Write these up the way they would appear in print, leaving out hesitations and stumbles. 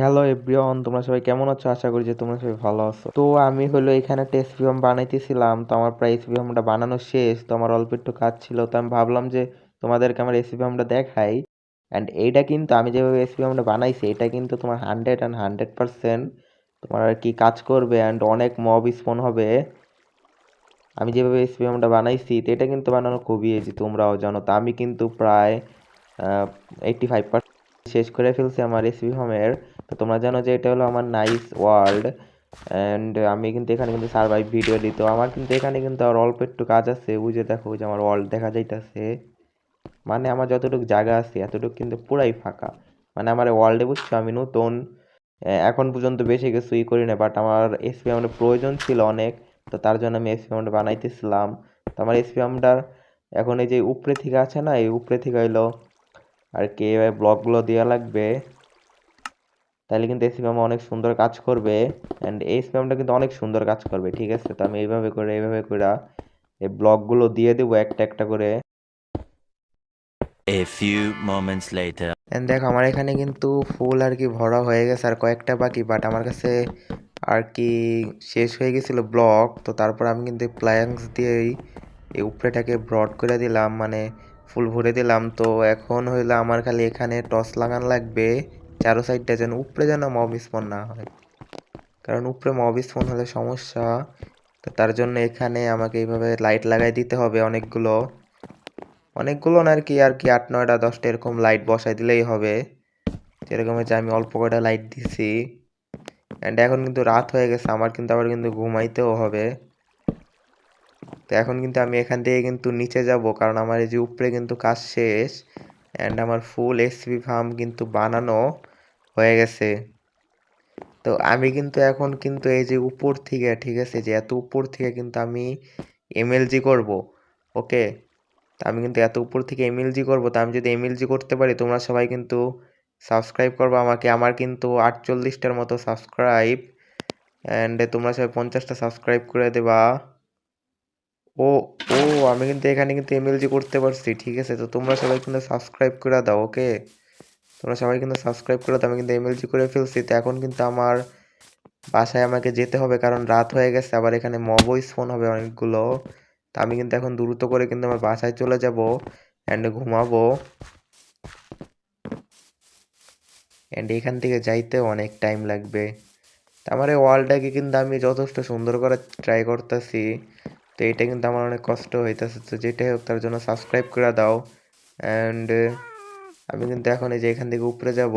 Hello everyone, তোমরা সবাই কেমন আছো? আশা করি যে তোমরা সবাই ভালো আছো। তো আমি হলো এখানে একটা এসপিএম বানাইতেছিলাম। তো আমার প্রায় এসপিএমটা বানানো শেষ। তো আমার অল্প একটু কাজ ছিল, তো আমি ভাবলাম যে তোমাদেরকে আমার এসপিএমটা দেখাই। অ্যান্ড এইটা কিন্তু আমি যেভাবে এসপিএমটা বানাইছি, এটা কিন্তু তোমার 100% তোমার আর কি কাজ করবে অ্যান্ড অনেক মব স্পন হবে। আমি যেভাবে এসপিএমটা বানাইছি, তো এটা কিন্তু বানানো খুবই ইজি, তোমরাও জানো। তো আমি কিন্তু প্রায় 85% শেষ করে ফেলছি আমার রেসিপি হোমের। তো তোমরা জানো যে এটা হলো আমার নাইস ওয়ার্ল্ড অ্যান্ড আমি কিন্তু এখানে কিন্তু সার্ভাইভ ভিডিও দিই। তো আমার কিন্তু এখানে কিন্তু আর অল্প একটু কাজ আছে। ওই যে দেখো, ওই যে আমার ওয়ার্ল্ড দেখা যাইতেছে। মানে আমার যতটুকু জায়গা আছে এতটুকু কিন্তু পুরাই ফাঁকা। মানে আমার ওয়ার্ল্ডে বুঝছো আমি নতুন, এখন পর্যন্ত বেশি কিছুই করি না, বাট আমার এসপিএমের প্রয়োজন ছিল অনেক। তো তার জন্য আমি এসপিএমটা বানাইতেছিলাম। তো আমার এসপিএমটার এখন এই যে উপরে থেকে আছে না, এই উপরে থেকে হইলো আর কি এভাবে ব্লকগুলো দেওয়া লাগবে। তাহলে কিন্তু এসপিএম অনেক সুন্দর কাজ করবে অ্যান্ড এই এসপিএমটা কিন্তু অনেক সুন্দর কাজ করবে, ঠিক আছে? তো আমি এইভাবে করে এই ব্লকগুলো দিয়ে দেবো একটা একটা করে। A few moments later. And দেখো আমার এখানে কিন্তু ফুল আর কি ভরা হয়ে গেছে, আর কয়েকটা বাকি, বাট আমার কাছে আর কি শেষ হয়ে গেছিল ব্লক। তো তারপর আমি কিন্তু প্ল্যাঙ্কস দিয়েই এই উপরেটাকে ব্রড করে দিলাম, মানে ফুল ভরে দিলাম। তো এখন হইলো আমার খালি এখানে টস লাগান লাগবে চারো সাইডটা, যেন উপরে যেন মব স্পন না হয়, কারণ উপরে মব স্পন হলে সমস্যা। তো তার জন্য এখানে আমাকে এইভাবে লাইট লাগাই দিতে হবে অনেকগুলো। অনেকগুলো না আর কি 8 9টা 10টা এরকম লাইট বসাই দিলেই হবে। যেরকম হচ্ছে আমি অল্প কয়টা লাইট দিছি। অ্যান্ড এখন কিন্তু রাত হয়ে গেছে, আমার কিন্তু আবার কিন্তু ঘুমাইতেও হবে। তো এখন কিন্তু আমি এখান থেকে কিন্তু নিচে যাব, কারণ আমার এই যে উপরে কিন্তু কাজ শেষ অ্যান্ড আমার ফুল এসপি ফার্ম কিন্তু বানানো হয়ে গেছে। তো আমি কিন্তু এখন কিন্তু এই যে উপর থেকে, ঠিক আছে, যে এত উপর থেকে কিন্তু আমি এমএলজি করব। ওকে, তা আমি কিন্তু এত উপর থেকে এমএলজি করব। তা আমি যদি এমএলজি করতে পারি, তোমরা সবাই কিন্তু সাবস্ক্রাইব করবো আমাকে। আমার কিন্তু 48টার মতো সাবস্ক্রাইব অ্যান্ড তোমরা সবাই 50টা সাবস্ক্রাইব করে দেবা। ও ও আমি কিন্তু এখানে কিন্তু এমএলজি করতে পারছি, ঠিক আছে? তো তোমরা সবাই কিন্তু সাবস্ক্রাইব করে দাও। ওকে, তোমরা সবাই কিন্তু সাবস্ক্রাইব করে দাও। আমি কিন্তু এমএলজি করে ফেলছি। তো এখন কিন্তু আমার বাসায় আমাকে যেতে হবে, কারণ রাত হয়ে গেছে, আবার এখানে মবও স্পন হবে অনেকগুলো। তা আমি কিন্তু এখন দ্রুত করে কিন্তু আমার বাসায় চলে যাব অ্যান্ড ঘুমাবো। অ্যান্ড এখান থেকে যাইতে অনেক টাইম লাগবে। তা আমার এই ওয়ালটাকে কিন্তু আমি যথেষ্ট সুন্দর করে ট্রাই করতেছি। তো এটা কিন্তু আমার অনেক কষ্ট হইতেছে। তো যেটাই হোক, তার জন্য সাবস্ক্রাইব করে দাও। অ্যান্ড আমি কিন্তু এখন এই যে এখান থেকে উপরে যাব।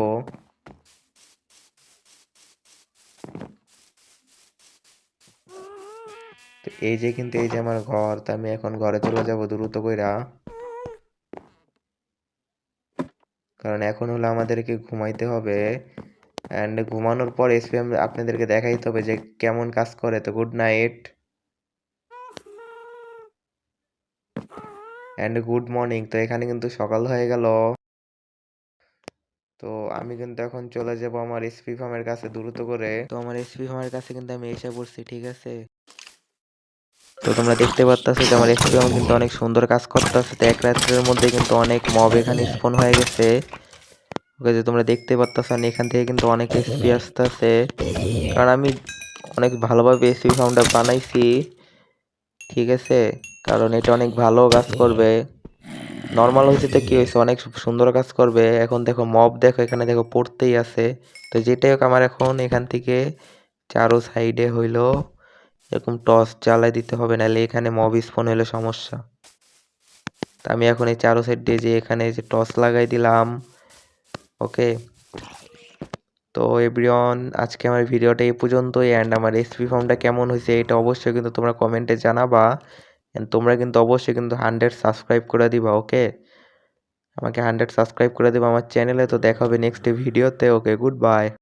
তো এই যে কিন্তু এই যে আমার ঘর, তো আমি এখন ঘরে চলে যাব দ্রুত কইরা, কারণ এখন হলো আমাদেরকে ঘুমাইতে হবে। অ্যান্ড ঘুমানোর পর এসপিএম আপনাদেরকে দেখাইতে হবে যে কেমন কাজ করে। তো good night and good morning. তো এখানে কিন্তু সকাল হয়ে গেল। তো আমি কিন্তু এখন চলে যাব আমার এসপি ফার্মের কাছে দ্রুত করে। তো আমার এসপি ফার্মের কাছে কিন্তু আমি এসে পড়ছি, ঠিক আছে? তো তোমরা দেখতে পাচ্ছ যে আমার এসপি ফার্ম কিন্তু অনেক সুন্দর কাজ করতেছে। তো এক রাত্রের মধ্যে কিন্তু অনেক মব এখানে স্পন হয়ে গেছে। ওকে, যে তোমরা দেখতে পাচ্ছ এখান থেকে কিন্তু অনেক এসপি আসতেছে, কারণ আমি অনেক ভালোভাবে এসপি ফার্মটা বানাইছি, ঠিক আছে? কারণ এটা অনেক ভালো কাজ করবে। নর্মাল হয়েছে তো কি হয়েছে, অনেক সুন্দর কাজ করবে। এখন দেখো মব, দেখো এখানে দেখো পড়তেই আছে। তো যেটাই হোক, আমার এখন এখান থেকে চারো সাইডে হইলো এরকম টর্চ জ্বালাই দিতে হবে, নাহলে এখানে মব স্পন হইলে সমস্যা। তা আমি এখন এই চারো সাইড দিয়ে যে এখানে যে টর্চ লাগাই দিলাম। ওকে, তো এভরিওয়ান, আজকে আমার ভিডিওটা এই পর্যন্তই। অ্যান্ড আমার রেসিপি ফর্মটা কেমন হয়েছে এটা অবশ্যই কিন্তু তোমরা কমেন্টে জানাবা। অ্যান্ড তোমরা কিন্তু অবশ্যই কিন্তু 100 সাবস্ক্রাইব করে দিবা। ওকে, আমাকে 100 সাবস্ক্রাইব করে দেবো আমার চ্যানেলে। তো দেখা হবে নেক্সট ভিডিওতে। ওকে, গুড বাই।